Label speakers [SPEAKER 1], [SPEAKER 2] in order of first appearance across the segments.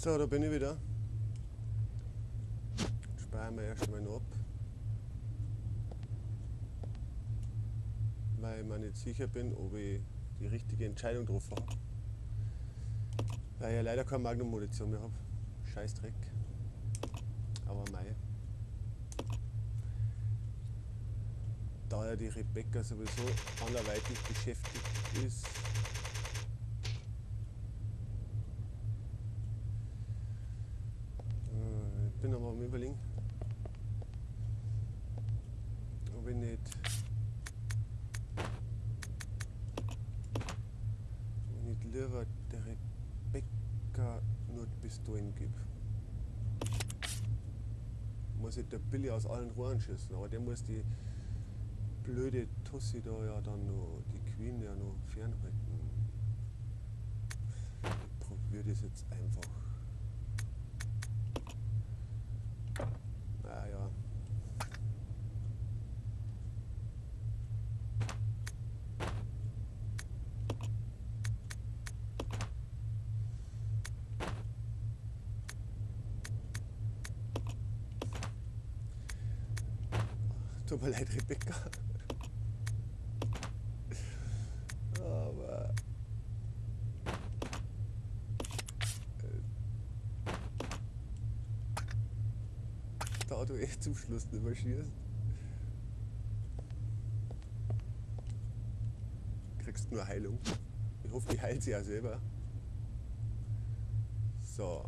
[SPEAKER 1] So, da bin ich wieder. Speichern wir erst mal noch ab. Weil ich mir nicht sicher bin, ob ich die richtige Entscheidung getroffen habe. Weil ich ja leider keine Magnum-Munition mehr habe. Scheißdreck. Aber mei. Da ja die Rebecca sowieso anderweitig beschäftigt ist. Ich bin aber am Überlegen, ob ich nicht lieber der Rebecca nur die Pistolen gebe. Muss ich der Billy aus allen Rohren schießen, aber der muss die blöde Tussi da ja dann noch, die Queen ja noch fernhalten. Ich probiere das jetzt einfach. Naja. Tut mir leid, Rebecca. Aber da du echt zum Schluss nicht mehr schießt, kriegst nur Heilung. Ich hoffe, ich heile sie ja selber. So.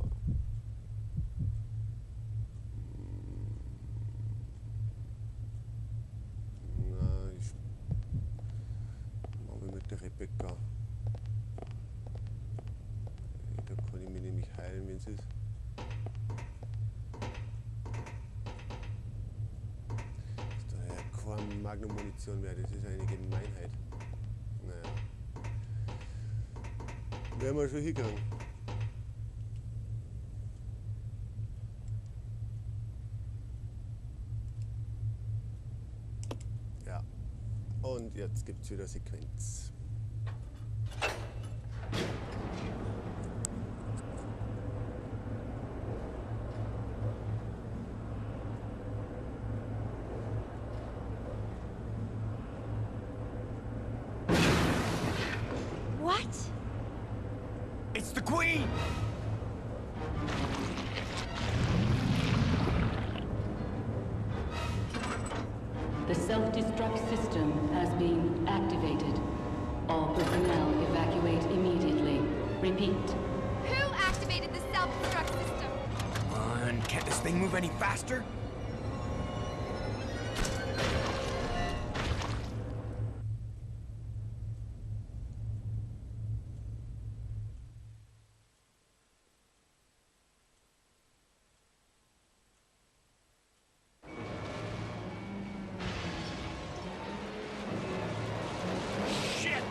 [SPEAKER 1] Na, ich mache mit der Rebecca. Da kann ich mich nämlich heilen, wenn es ist. Ist da ja keine Magnum-Munition mehr, das ist eine Gemeinheit. Naja. Werden wir schon hinkriegen. Ja. Und jetzt gibt es wieder Sequenz.
[SPEAKER 2] What?
[SPEAKER 3] It's the Queen!
[SPEAKER 4] The self-destruct system has been activated. All personnel evacuate immediately. Repeat.
[SPEAKER 2] Who activated the self-destruct system?
[SPEAKER 3] Come on, can't this thing move any faster? Shit!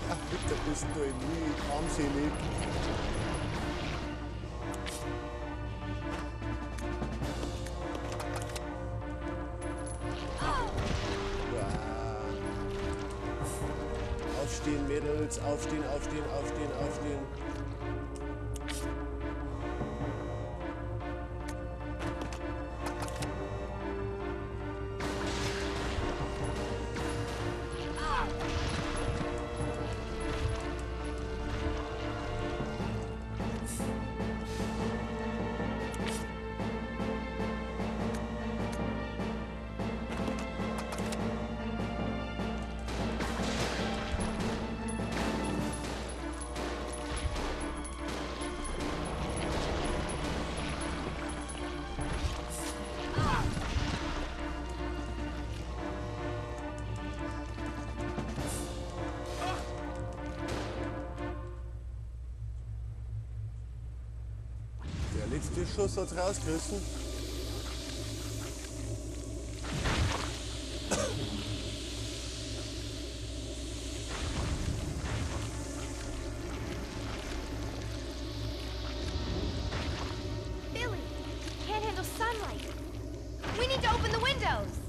[SPEAKER 1] Ach, bitte bist du irgendwie armselig. Aufstehen, Mädels, aufstehen, aufstehen, aufstehen, aufstehen. Der letzte Schuss hat's rausgerissen.
[SPEAKER 2] Billy! daylight. We need to open the windows.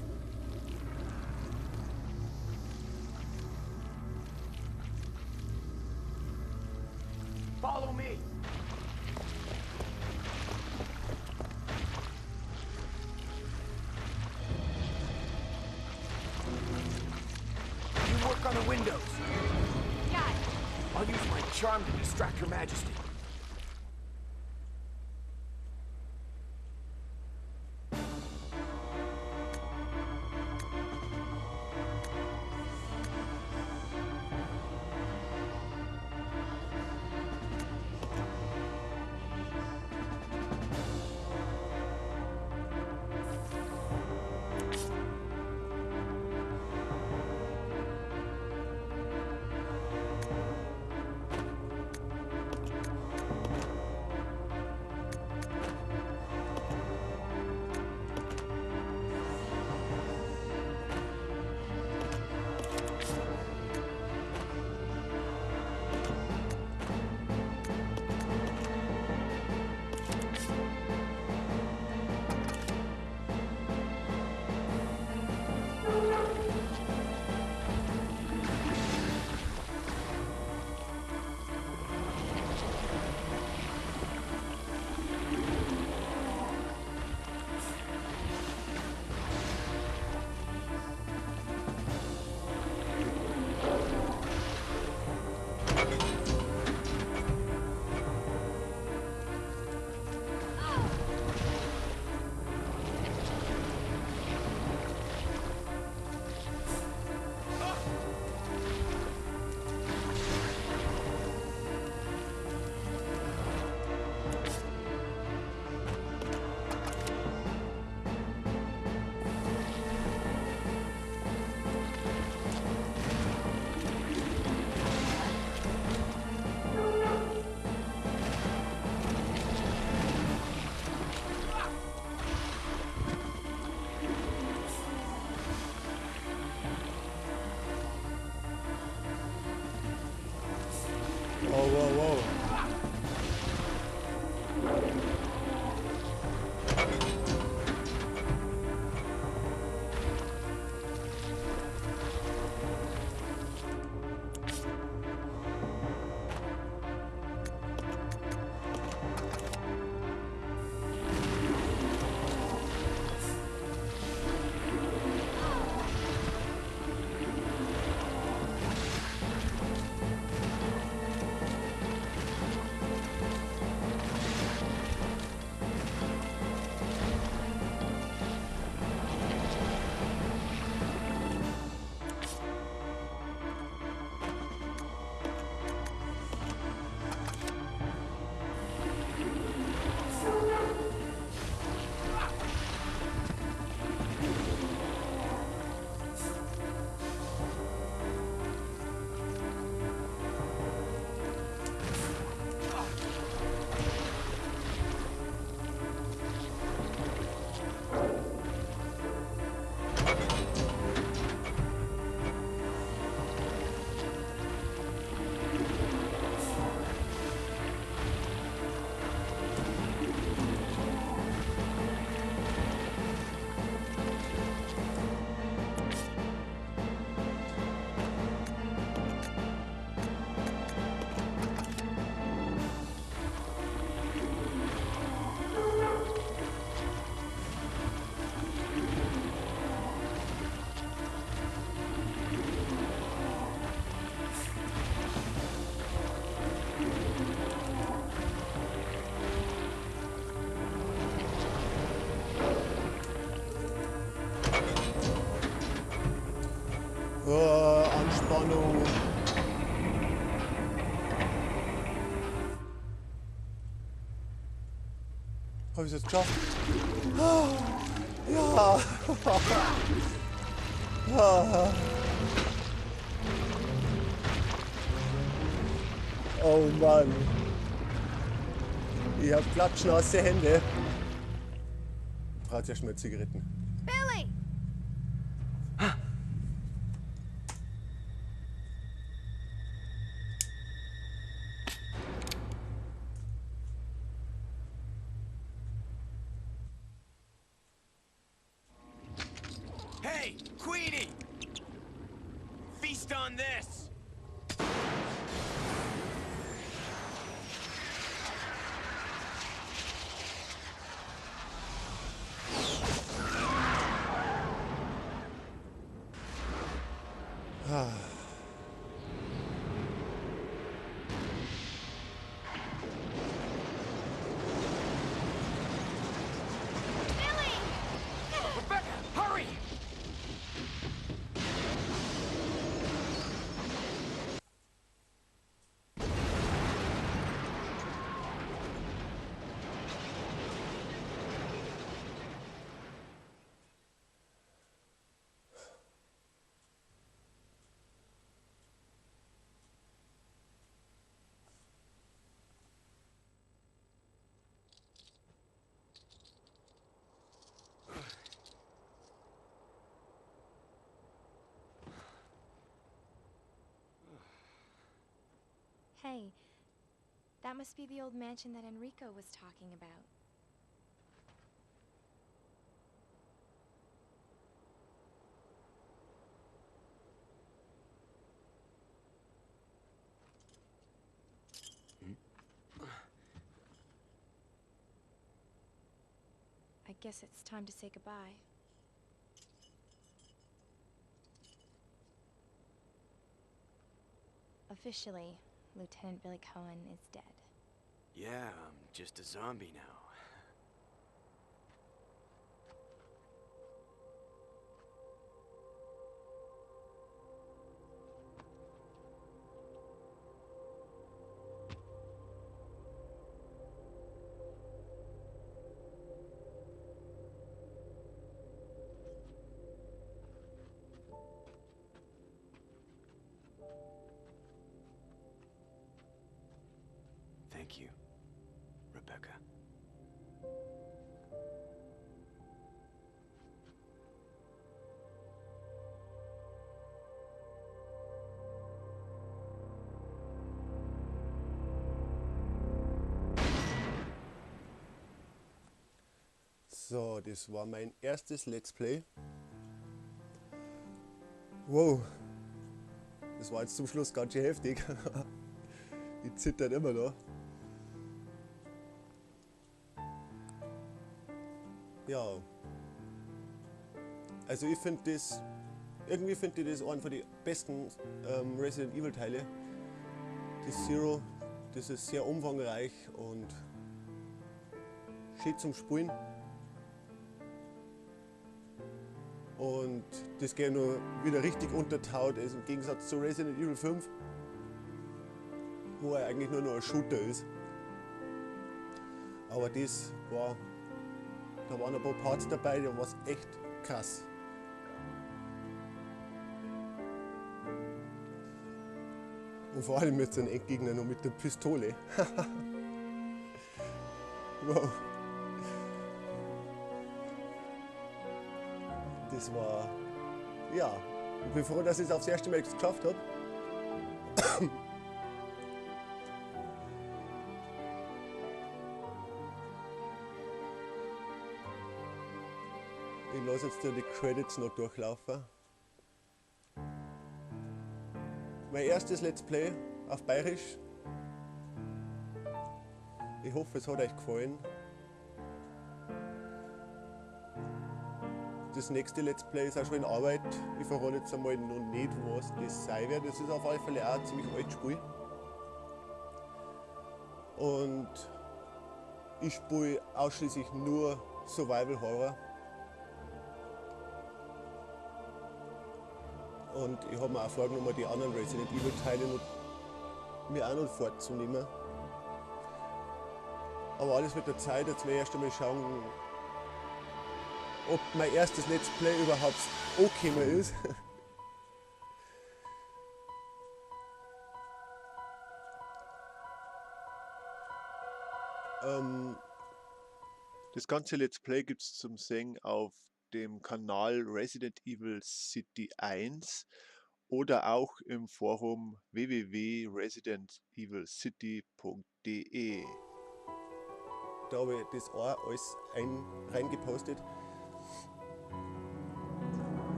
[SPEAKER 3] Follow me. You work on the windows.
[SPEAKER 2] Got it.
[SPEAKER 3] I'll use my charm to distract Her Majesty.
[SPEAKER 1] Whoa, whoa, whoa. Anspannung. Habe ich es jetzt geschafft? Ja. Oh Mann. Ich hab klatschnasse Hände. Braucht ja schon mal Zigaretten.
[SPEAKER 2] Billy!
[SPEAKER 3] Hey, Queenie! Feast on this!
[SPEAKER 2] Billy!
[SPEAKER 3] Rebecca, hurry!
[SPEAKER 2] Hey, that must be the old mansion that Enrico was talking about. I guess it's time to say goodbye. Officially, Lieutenant Billy Cohen is dead.
[SPEAKER 3] Yeah, I'm just a zombie now. Thank you, Rebecca.
[SPEAKER 1] So, das war mein erstes Let's Play. Wow, das war jetzt zum Schluss ganz schön heftig. Die zittert immer noch. Ja, also ich finde das, irgendwie finde ich das einen von den besten Resident Evil Teile. Das Zero, das ist sehr umfangreich und schön zum Spielen. Und das geht nur wieder richtig untertaut ist im Gegensatz zu Resident Evil 5, wo er eigentlich nur noch ein Shooter ist. Aber das war, da waren ein paar Parts dabei, die waren echt krass. Und vor allem mit seinen Endgegner noch mit der Pistole. Wow. Das war, ja, ich bin froh, dass ich es aufs erste Mal geschafft habe. Ich lasse jetzt die Credits noch durchlaufen. Mein erstes Let's Play auf Bayerisch. Ich hoffe, es hat euch gefallen. Das nächste Let's Play ist auch schon in Arbeit. Ich verrate jetzt einmal noch nicht, was das sein wird. Das ist auf alle Fälle auch ein ziemlich altes Spiel. Und ich spiele ausschließlich nur Survival Horror. Und ich habe mir auch vorgenommen, die anderen Resident Evil Teile mir auch noch vorzunehmen. Aber alles mit der Zeit, jetzt werde ich erst einmal schauen, ob mein erstes Let's Play überhaupt okay mehr ist. Das ganze Let's Play gibt es zum Sehen auf dem Kanal Resident Evil City 1 oder auch im Forum www.residentevilcity.de. Da habe ich das auch alles reingepostet.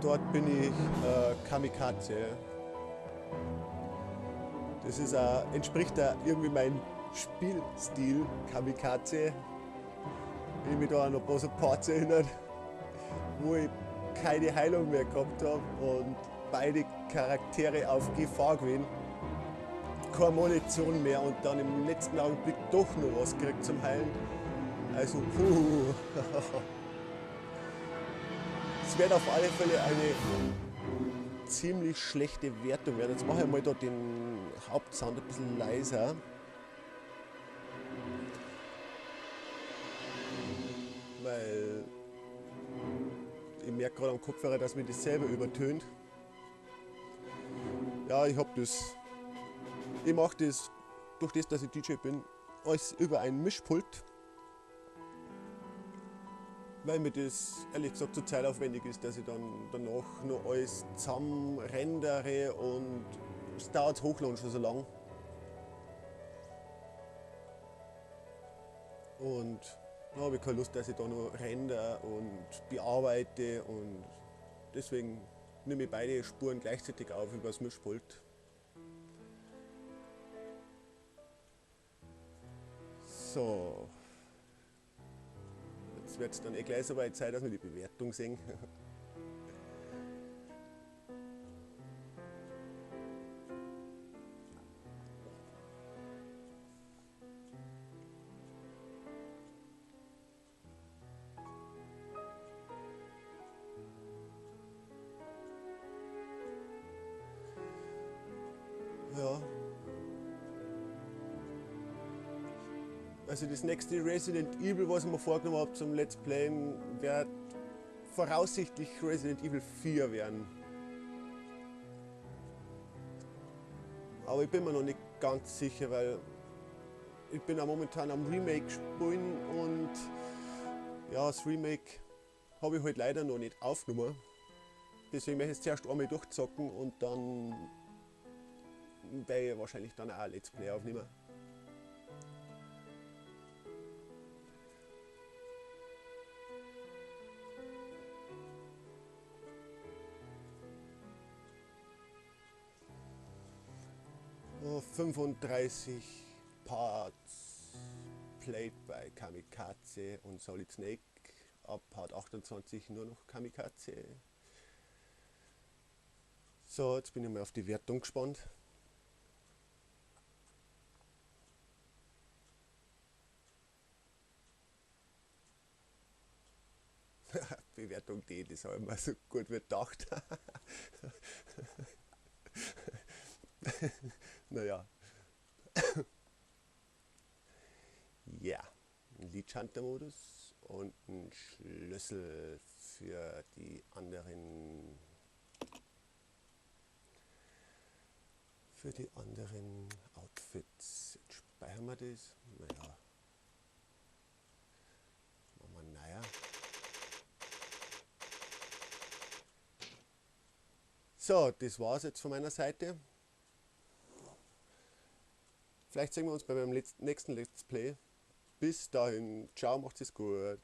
[SPEAKER 1] dort bin ich Kamikaze. Das ist entspricht da irgendwie meinem Spielstil, Kamikaze. Wenn ich mich da an ein paar so Parts erinnert, wo ich keine Heilung mehr gehabt habe und beide Charaktere auf Gefahr gewinnen. Keine Munition mehr und dann im letzten Augenblick doch noch was gekriegt zum Heilen. Also, es wird auf alle Fälle eine ziemlich schlechte Wertung werden. Jetzt mache ich mal da den Hauptsound ein bisschen leiser. Weil ich merke gerade am Kopfhörer, dass mir das selber übertönt. Ja, ich habe das. Ich mache das, durch das, dass ich DJ bin, alles über ein Mischpult. Weil mir das ehrlich gesagt so zeitaufwendig ist, dass ich dann danach noch alles zusammen rendere und es dauert hochladen schon so lang. Und da habe ich keine Lust, dass ich da noch render und bearbeite und deswegen nehme ich beide Spuren gleichzeitig auf über das Mischpult. So. Jetzt wird es dann gleich so weit sein, dass wir die Bewertung sehen. Ja. Also das nächste Resident Evil, was ich mir vorgenommen habe zum Let's Playen, wird voraussichtlich Resident Evil 4 werden. Aber ich bin mir noch nicht ganz sicher, weil ich bin auch momentan am Remake spielen und ja, das Remake habe ich halt leider noch nicht aufgenommen. Deswegen möchte ich es zuerst einmal durchzocken und dann werde ich wahrscheinlich dann auch ein Let's Play aufnehmen. Oh, 35 Parts played by Kamikaze und Solid Snake. Ab Part 28 nur noch Kamikaze. So, jetzt bin ich mal auf die Wertung gespannt. Bewertung D, das habe ich mir so gut wie gedacht. Naja. Ja, ein Leech-Hunter-Modus und ein Schlüssel für die anderen Outfits. Jetzt speichern wir das. Naja. Machen wir naja. So, das war's jetzt von meiner Seite. Vielleicht sehen wir uns bei meinem nächsten Let's Play. Bis dahin, ciao, macht's es gut.